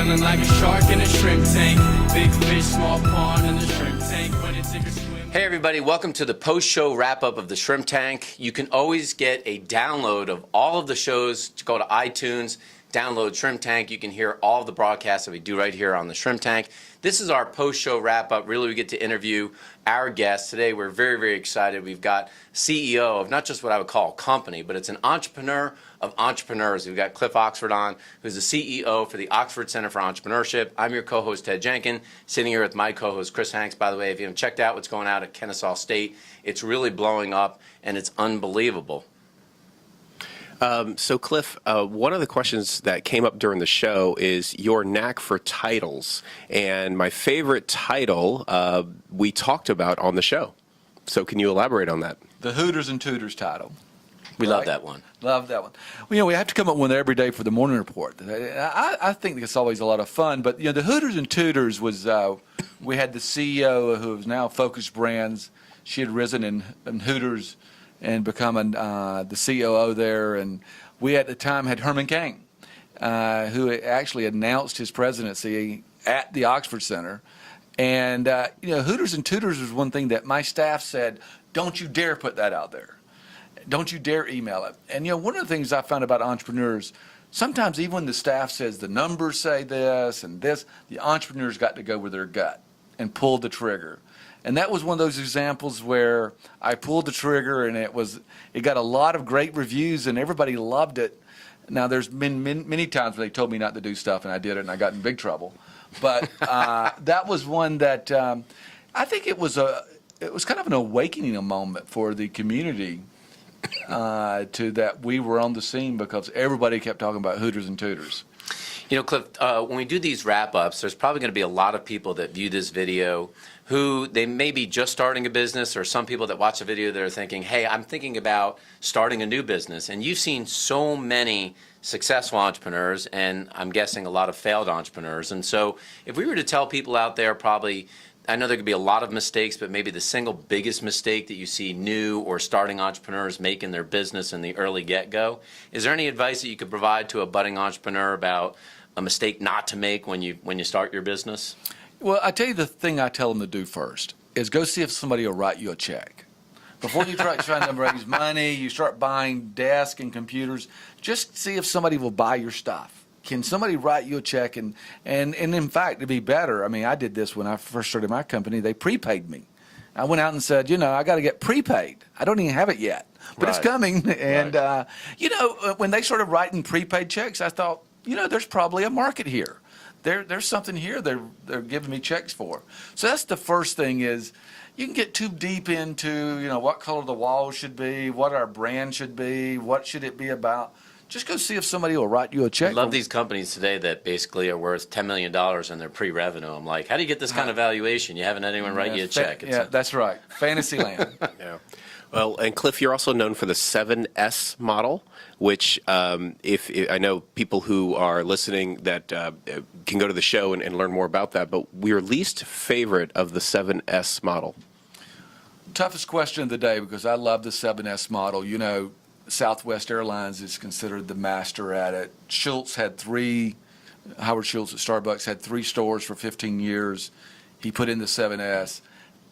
Smiling like a shark in a shrimp tank. Big fish, small pond in the shrimp tank. When it's sink or swim. Hey everybody, welcome to the post-show wrap-up of the Shrimp Tank. You can always get a download of all of the shows. Go to iTunes, download Shrimp Tank. You can hear all of the broadcasts that we do right here on the Shrimp Tank. This is our post-show wrap-up. Really, we get to interview our guests. Today, we're very, very excited. We've got CEO of not just what I would call a company, but it's an entrepreneur of entrepreneurs. We've got Cliff Oxford on, who's the CEO for the Oxford Center for Entrepreneurship. I'm your co-host, Ted Jenkin, sitting here with my co-host, Chris Hanks. By the way, if you haven't checked out what's going on at Kennesaw State, it's really blowing up, and it's unbelievable. So, Cliff, one of the questions that came up during the show is your knack for titles. And my favorite title we talked about on the show. So can you elaborate on that? The Hooters and Tutors title. We love that one. Love that one. Well, we have to come up with one every day for the morning report. I think it's always a lot of fun. But, the Hooters and Tutors was, we had the CEO who is now Focus Brands. She had risen in Hooters and become the COO there. And we at the time had Herman Cain, who actually announced his presidency at the Oxford Center. And, Hooters and Tutors was one thing that my staff said, don't you dare put that out there. Don't you dare email it. And, one of the things I found about entrepreneurs, sometimes even when the staff says the numbers say this and this, the entrepreneurs got to go with their gut and pull the trigger. And that was one of those examples where I pulled the trigger and it got a lot of great reviews and everybody loved it. Now, there's been many times when they told me not to do stuff and I did it and I got in big trouble. But that was one that I think it was kind of an awakening moment for the community to that we were on the scene because everybody kept talking about Hooters and Tutors. Cliff, when we do these wrap-ups, there's probably going to be a lot of people that view this video who they may be just starting a business, or some people that watch the video that are thinking, hey, I'm thinking about starting a new business. And you've seen so many successful entrepreneurs, and I'm guessing a lot of failed entrepreneurs. And so if we were to tell people out there probably, I know there could be a lot of mistakes, but maybe the single biggest mistake that you see new or starting entrepreneurs make in their business in the early get-go, is there any advice that you could provide to a budding entrepreneur about a mistake not to make when you start your business? Well, I tell you the thing I tell them to do first is go see if somebody will write you a check. Before you try to raise money, you start buying desks and computers, just see if somebody will buy your stuff. Can somebody write you a check? And in fact, to be better, I did this when I first started my company. They prepaid me. I went out and said, I got to get prepaid. I don't even have it yet, but It's coming. And, when they started writing prepaid checks, I thought, there's probably a market here. There's something here they're giving me checks for. So that's the first thing is you can get too deep into, what color the walls should be, what our brand should be, what should it be about. Just go see if somebody will write you a check. I love these companies today that basically are worth $10 million in their pre-revenue. I'm like, how do you get this kind of valuation? You haven't had anyone write you a check. That's right. Fantasyland. Yeah. Well, and Cliff, you're also known for the 7S model, which if I know people who are listening that can go to the show and learn more about that, but your least favorite of the 7S model? Toughest question of the day because I love the 7S model. Southwest Airlines is considered the master at it. Howard Schultz at Starbucks had 3 stores for 15 years. He put in the 7S.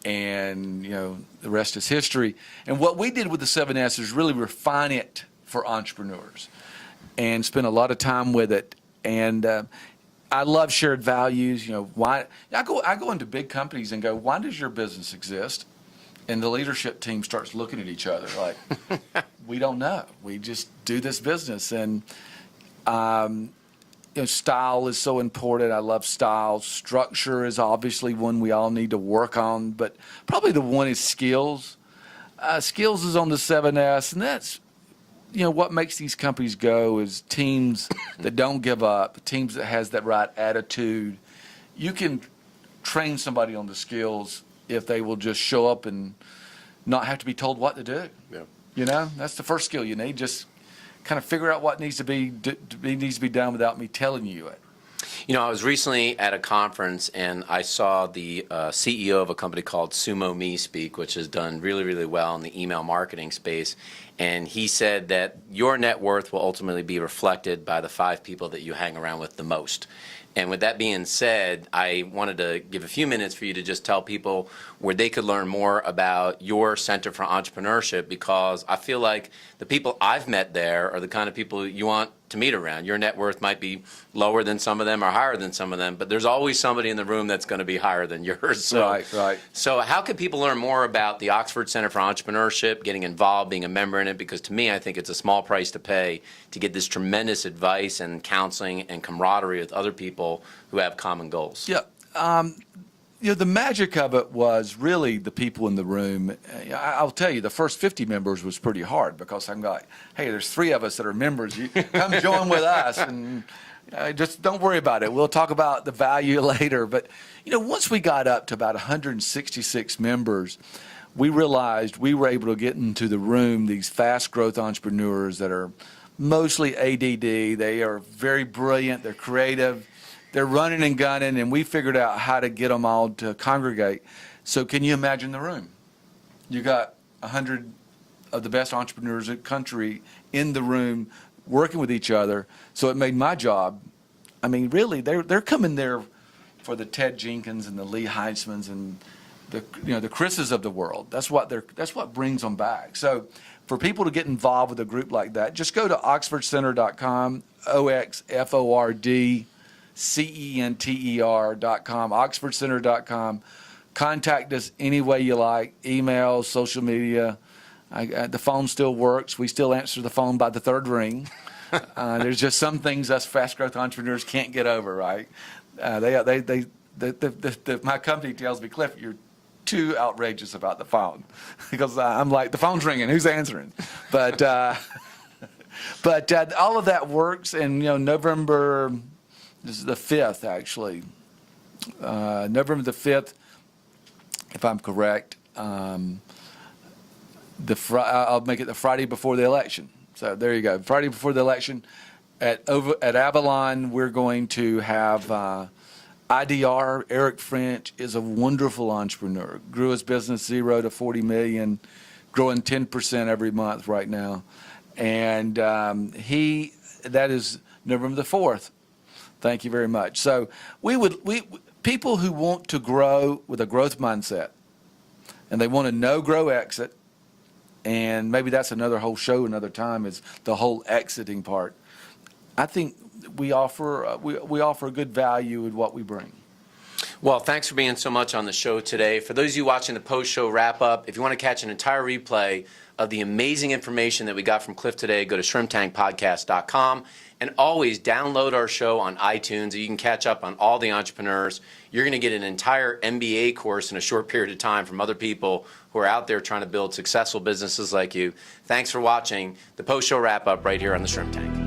And, the rest is history. And what we did with the 7S is really refine it for entrepreneurs and spend a lot of time with it. And I love shared values. Why I go into big companies and go, why does your business exist? And the leadership team starts looking at each other like, we don't know. We just do this business. And style is so important. I love style. Structure is obviously one we all need to work on, but probably the one is skills. Skills is on the 7S, and that's, what makes these companies go is teams that don't give up, teams that has that right attitude. You can train somebody on the skills if they will just show up and not have to be told what to do. Yeah. That's the first skill you need. Just kind of figure out what needs to be done without me telling you it. I was recently at a conference and I saw the CEO of a company called Sumo Me speak, which has done really, really well in the email marketing space. And he said that your net worth will ultimately be reflected by the 5 people that you hang around with the most. And with that being said, I wanted to give a few minutes for you to just tell people where they could learn more about your Center for Entrepreneurship, because I feel like the people I've met there are the kind of people you want to meet around. Your net worth might be lower than some of them or higher than some of them, but there's always somebody in the room that's going to be higher than yours. So, Right. So how can people learn more about the Oxford Center for Entrepreneurship, getting involved, being a member in it? Because to me, I think it's a small price to pay to get this tremendous advice and counseling and camaraderie with other people who have common goals. Yeah. The magic of it was really the people in the room. I'll tell you, the first 50 members was pretty hard, because I'm like, hey, there's 3 of us that are members. You come join with us, and just don't worry about it. We'll talk about the value later. But, once we got up to about 166 members, we realized we were able to get into the room these fast growth entrepreneurs that are mostly ADD. They are very brilliant. They're creative. They're running and gunning, and we figured out how to get them all to congregate. So can you imagine the room? You got 100 of the best entrepreneurs in the country in the room working with each other. So it made my job, really, they're coming there for the Ted Jenkins and the Lee Heitzmans and the Chris's of the world. That's what brings them back. So for people to get involved with a group like that, just go to oxfordcenter.com, OXFORDCENTER.com, oxfordcenter.com. Contact us any way you like, email, social media. The phone still works. We still answer the phone by the 3rd ring. There's just some things us fast growth entrepreneurs can't get over, right? My company tells me, Cliff, you're too outrageous about the phone, because I'm like, the phone's ringing, who's answering? But all of that works, and November. This is the 5th, actually. November the 5th, if I'm correct. I'll make it the Friday before the election. So there you go. Friday before the election at Avalon, we're going to have IDR. Eric French is a wonderful entrepreneur. Grew his business 0 to 40 million, growing 10% every month right now. And that is November the 4th. Thank you very much. So people who want to grow with a growth mindset, and they want to know, grow, exit, and maybe that's another whole show another time, is the whole exiting part. I think we offer a good value in what we bring. Well, thanks for being so much on the show today. For those of you watching the post-show wrap-up, if you want to catch an entire replay of the amazing information that we got from Cliff today, go to shrimptankpodcast.com. And always download our show on iTunes. You can catch up on all the entrepreneurs. You're going to get an entire MBA course in a short period of time from other people who are out there trying to build successful businesses like you. Thanks for watching the post-show wrap-up right here on the Shrimp Tank.